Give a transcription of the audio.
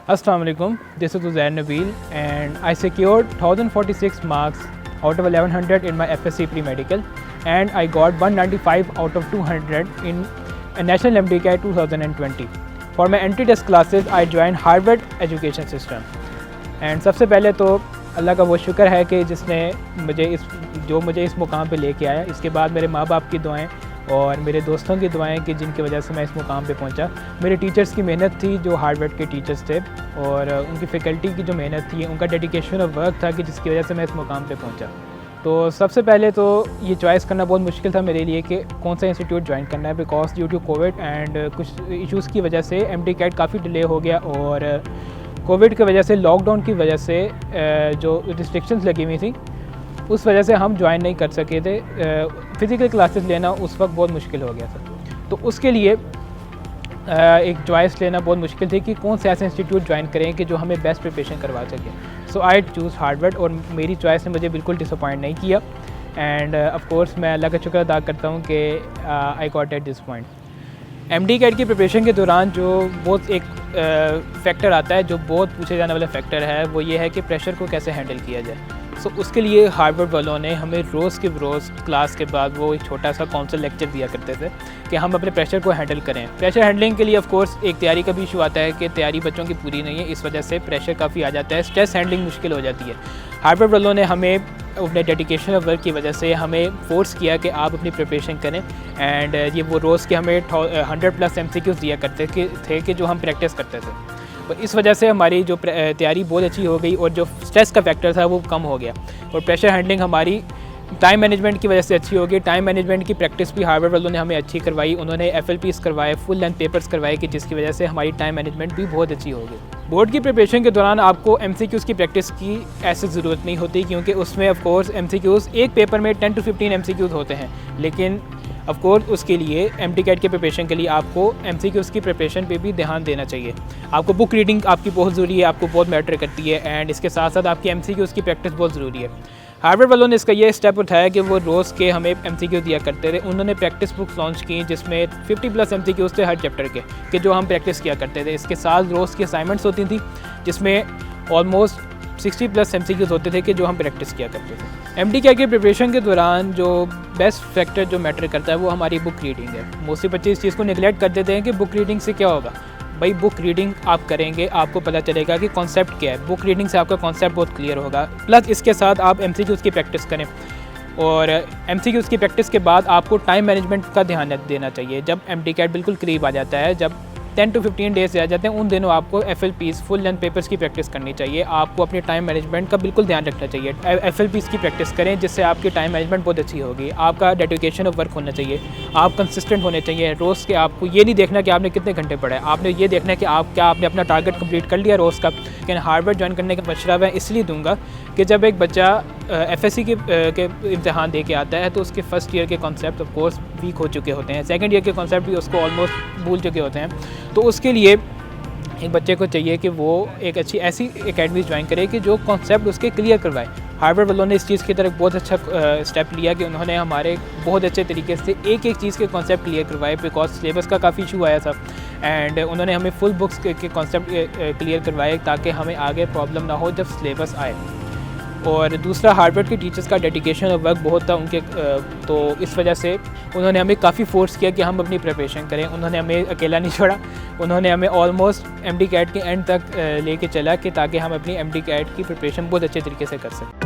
Assalamu alaikum. This is Uzair Nabeel and I secured 1046 marks out of 1100 in my f.sc pre-medical and I got 195 out of 200 in a National NMDCAT 2020. For my entry test classes I joined Harvard education system and सबसे पहले तो अल्लाह का वो शुक्र है कि जिसने मुझे इस मुकाम पे लेके आया। इसके बाद मेरे माँ बाप की दुआएं और मेरे दोस्तों की दुआएं कि जिनकी वजह से मैं इस मुकाम पे पहुंचा। मेरे टीचर्स की मेहनत थी जो हार्वर्ड के टीचर्स थे और उनकी फैकल्टी की जो मेहनत थी, उनका डेडिकेशन और वर्क था कि जिसकी वजह से मैं इस मुकाम पे पहुंचा। तो सबसे पहले तो ये चॉइस करना बहुत मुश्किल था मेरे लिए कि कौन सा इंस्टीट्यूट ज्वाइन करना है, because due to covid and कुछ इश्यूज़ की वजह से MDCAT काफ़ी डिले हो गया और कोविड की वजह से, लॉकडाउन की वजह से जो रिस्ट्रिक्शंस लगी हुई थी उस वजह से हम ज्वाइन नहीं कर सके थे। फ़िज़िकल क्लासेस लेना उस वक्त बहुत मुश्किल हो गया था, तो उसके लिए एक चॉइस लेना बहुत मुश्किल थी कि कौन से ऐसे इंस्टीट्यूट ज्वाइन करें कि जो हमें बेस्ट प्रिपरेशन करवा सके। सो आई चूज़ हार्वर्ड और मेरी चॉइस ने मुझे बिल्कुल डिसअपॉइंट नहीं किया एंड ऑफ कोर्स मैं अल्लाह का शुक्र अदा करता हूँ कि I got at this point. MDCAT की प्रिपरेशन के दौरान जो बहुत एक फैक्टर आता है, जो बहुत पूछे जाने वाला फैक्टर है, वो ये है कि प्रेशर को कैसे हैंडल किया जाए। सो उसके लिए हार्वर्ड वालों ने हमें रोज़ के रोज़ क्लास के बाद वो एक छोटा सा काउंसिल लेक्चर दिया करते थे कि हम अपने प्रेशर को हैंडल करें। प्रेशर हैंडलिंग के लिए ऑफ कोर्स एक तैयारी का भी इशू आता है कि तैयारी बच्चों की पूरी नहीं है, इस वजह से प्रेशर काफ़ी आ जाता है, स्ट्रेस हैंडलिंग मुश्किल हो जाती है। हार्वर्ड वालों ने हमें अपने डेडिकेशन और वर्क की वजह से हमें फोर्स किया कि आप अपनी प्रिपरेशन करें एंड ये वो रोज़ के हमें 100+ MCQs दिया करते थे कि जो हम प्रैक्टिस करते थे। और इस वजह से हमारी जो तैयारी बहुत अच्छी हो गई और जो स्ट्रेस का फैक्टर था वो कम हो गया और प्रेशर हैंडलिंग हमारी टाइम मैनेजमेंट की वजह से अच्छी होगी। टाइम मैनेजमेंट की प्रैक्टिस भी हार्वर्ड वालों ने हमें अच्छी करवाई, उन्होंने FLPs करवाए, फुल लेंथ पेपर्स करवाए कि जिसकी वजह से हमारी टाइम मैनेजमेंट भी बहुत अच्छी होगी। बोर्ड की प्रिपरेशन के दौरान आपको MCQs की प्रैक्टिस की ऐसी ज़रूरत नहीं होती क्योंकि उसमें ऑफ कोर्स MCQs एक पेपर में 10 to 15 MCQs होते हैं, लेकिन ऑफ कोर्स उसके लिए MDCAT के प्रिपरेशन के लिए आपको MCQs की प्रिपरेशन पे भी ध्यान देना चाहिए। आपको बुक रीडिंग आपकी बहुत ज़रूरी है, आपको बहुत मैटर करती है एंड इसके साथ साथ आपकी MCQs की प्रैक्टिस बहुत ज़रूरी है। हार्वर्ड वालों ने इसका ये स्टेप उठाया कि वो रोज़ के हमें MCQ दिया करते थे। उन्होंने प्रैक्टिस बुक्स लॉन्च की जिसमें 50+ MCQs थे हर चैप्टर के कि जो हम प्रैक्टिस किया करते थे। इसके साथ रोज़ की असाइनमेंट्स होती थी जिसमें ऑलमोस्ट 60+ MCQs होते थे कि जो हम प्रैक्टिस किया करते थे। MDCAT की प्रिपरेशन के दौरान जो बेस्ट फैक्टर जो मैटर करता है वो हमारी बुक रीडिंग है। मोस्टली बच्चे इस चीज़ को निगलेक्ट कर देते हैं कि बुक रीडिंग से क्या होगा। भाई बुक रीडिंग आप करेंगे, आपको पता चलेगा कि कॉन्सेप्ट क्या है। बुक रीडिंग से आपका कॉन्सेप्ट बहुत क्लियर होगा, प्लस इसके साथ आप MCQs की प्रैक्टिस करें और MCQs की प्रैक्टिस के बाद आपको टाइम मैनेजमेंट का ध्यान देना चाहिए। जब MDCAT बिल्कुल करीब आ जाता है, जब 10 to 15 डेज आ जाते हैं, उन दिनों आपको FLPs फुल लेंथ पेपर्स की प्रैक्टिस करनी चाहिए। आपको अपने टाइम मैनेजमेंट का बिल्कुल ध्यान रखना चाहिए। FLPs की प्रैक्टिस करें जिससे आपकी टाइम मैनेजमेंट बहुत अच्छी होगी। आपका डेडिकेशन और वर्क होना चाहिए, आप कंसिस्टेंट होने चाहिए। रोज़ के आपको ये नहीं देखना कि आपने कितने घंटे पढ़े, आपने ये देखना है कि आपने अपना टारगेट कंप्लीट कर लिया रोज़ का। लेकिन हार्वर्ड ज्वाइन करने का मशवरा मैं इसलिए दूंगा कि जब एक बच्चा FSC के इम्तहान दे के आता है तो उसके फर्स्ट ईयर के कॉन्सेप्ट ऑफ कोर्स वीक हो चुके होते हैं, सेकंड ईयर के कॉन्सेप्ट भी उसको ऑलमोस्ट भूल चुके होते हैं। तो उसके लिए एक बच्चे को चाहिए कि वो एक अच्छी ऐसी एकेडमी ज्वाइन करे कि जो कॉन्सेप्ट उसके क्लियर करवाए। हार्वर्ड वालों ने इस चीज़ की तरफ बहुत अच्छा स्टेप लिया कि उन्होंने हमारे बहुत अच्छे तरीके से एक एक चीज़ के कॉन्सेप्ट क्लियर करवाए, बिकॉज सिलेबस का काफ़ी इशू आया था एंड उन्होंने हमें फुल बुक्स के कॉन्सेप्ट क्लियर करवाए ताकि हमें आगे प्रॉब्लम ना हो जब सिलेबस आए। और दूसरा, हार्वर्ड के टीचर्स का डेडिकेशन और वर्क बहुत था उनके, तो इस वजह से उन्होंने हमें काफ़ी फोर्स किया कि हम अपनी प्रिपरेशन करें। उन्होंने हमें अकेला नहीं छोड़ा, उन्होंने हमें ऑलमोस्ट MDCAT के एंड तक लेके चला कि ताकि हम अपनी MDCAT की प्रिपरेशन बहुत अच्छे तरीके से कर सकें।